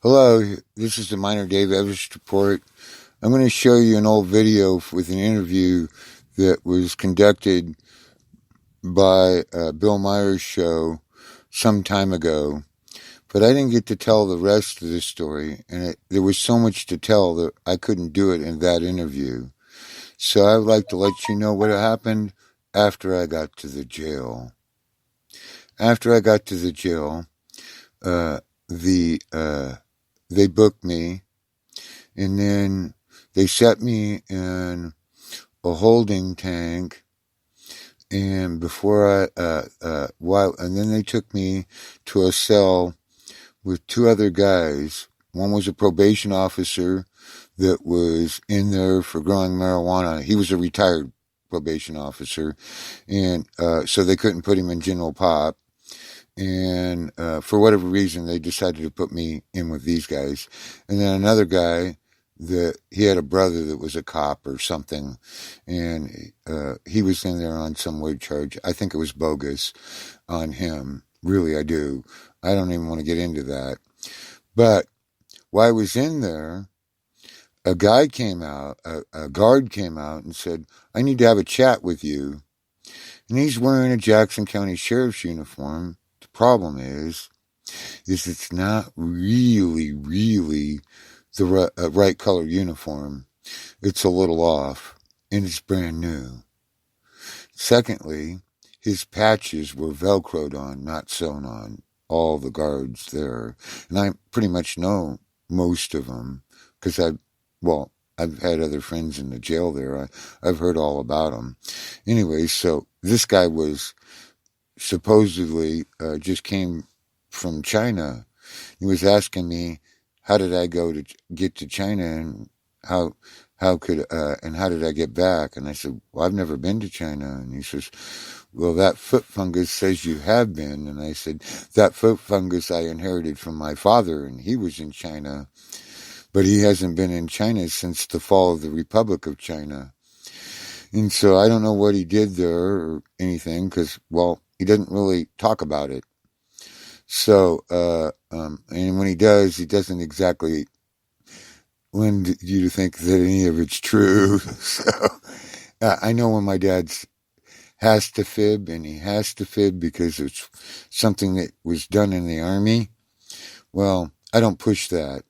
Hello, this is the minor Dave Everist Report. I'm going to show you an old video with an interview that was conducted by Bill Myers' show some time ago. But I didn't get to tell the rest of the story, and there was so much to tell that I couldn't do it in that interview. So I would like to let you know what happened after I got to the jail. After I got to the jail, they booked me, and then they set me in a holding tank, and and then they took me to a cell with two other guys. One was a probation officer that was in there for growing marijuana. He was a retired probation officer, and so they couldn't put him in general pop. And for whatever reason, they decided to put me in with these guys. And then another guy, he had a brother that was a cop or something, and he was in there on some weird charge. I think it was bogus on him. Really, I do. I don't even want to get into that. But while I was in there, a guy came out, a guard came out and said, "I need to have a chat with you." And he's wearing a Jackson County Sheriff's uniform. The problem is it's not really the right color uniform. It's a little off, and it's brand new. Secondly, his patches were Velcroed on, not sewn on. All the guards there. And I pretty much know most of them, because I've had other friends in the jail there. I've heard all about them. Anyway, so this guy was supposedly just came from China. He was asking me, how did I get to China, and how did I get back? And I said, well, I've never been to China. And he says, well, that foot fungus says you have been. And I said, that foot fungus I inherited from my father, and he was in China, but he hasn't been in China since the fall of the Republic of China. And so I don't know what he did there or anything, because, well, he doesn't really talk about it. So, and when he does, he doesn't exactly lend you to think that any of it's true. So, I know when my dad's has to fib, and he has to fib because it's something that was done in the Army. Well, I don't push that.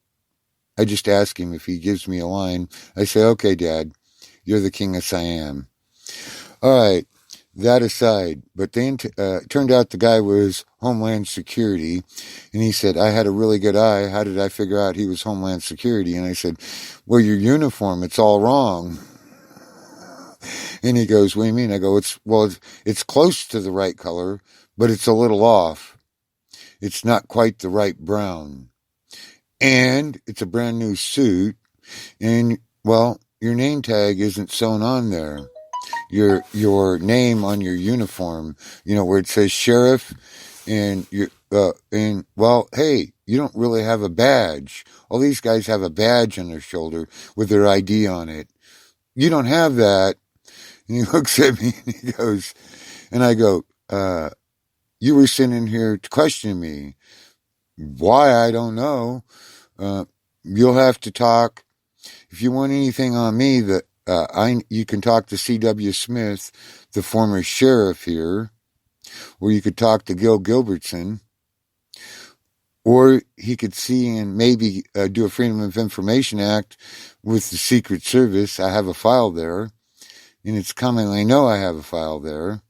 I just ask him if he gives me a line. I say, okay, Dad, you're the king of Siam. All right, that aside, but then it turned out the guy was Homeland Security, and he said, I had a really good eye. How did I figure out he was Homeland Security? And I said, well, your uniform, it's all wrong. And he goes, what do you mean? I go, it's close to the right color, but it's a little off. It's not quite the right brown. And it's a brand new suit. And, well, your name tag isn't sewn on there. Your name on your uniform, where it says sheriff, and well, hey, you don't really have a badge. All these guys have a badge on their shoulder with their ID on it. You don't have that. And he looks at me and he goes, and I go, you were sitting here to question me. Why? I don't know. You'll have to talk. If you want anything on me, you can talk to C.W. Smith, the former sheriff here, or you could talk to Gil Gilbertson, or he could see and maybe do a Freedom of Information Act with the Secret Service. I have a file there. And it's commonly know I have a file there,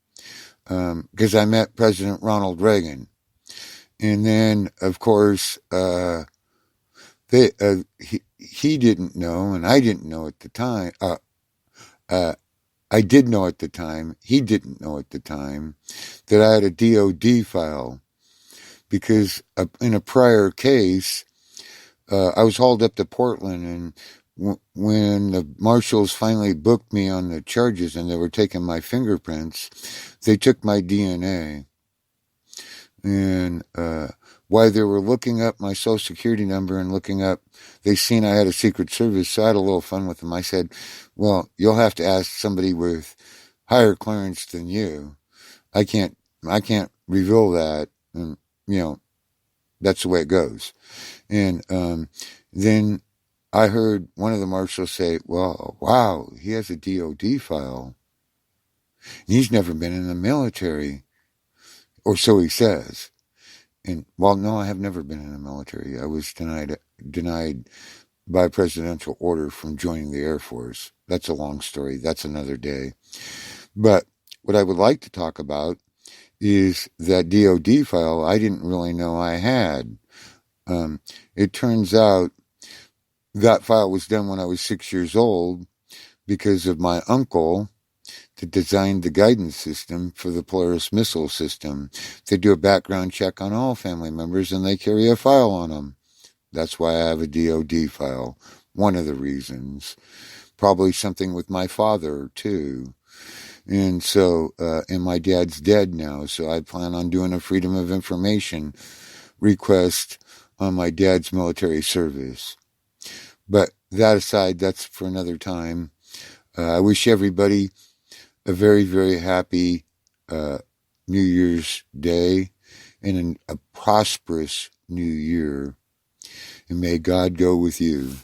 because I met President Ronald Reagan. And then, of course, he didn't know, and I didn't know at the time. I did know at the time, he didn't know at the time, that I had a DOD file. Because in a prior case, I was hauled up to Portland, and when the marshals finally booked me on the charges and they were taking my fingerprints, they took my DNA. And while they were looking up my social security number and they seen I had a Secret Service, so I had a little fun with them. I said, well, you'll have to ask somebody with higher clearance than you. I can't reveal that. And, That's the way it goes. And then I heard one of the marshals say, well, wow, he has a DOD file. He's never been in the military, or so he says. And, well, no, I have never been in the military. I was denied by presidential order from joining the Air Force. That's a long story. That's another day. But what I would like to talk about is that DOD file I didn't really know I had. It turns out that file was done when I was 6 years old because of my uncle that designed the guidance system for the Polaris missile system. They do a background check on all family members and they carry a file on them. That's why I have a DOD file. One of the reasons. Probably something with my father, too. And so, and my dad's dead now, so I plan on doing a Freedom of Information request on my dad's military service. But that aside, that's for another time. I wish everybody a very, very happy New Year's Day and a prosperous New Year. And may God go with you.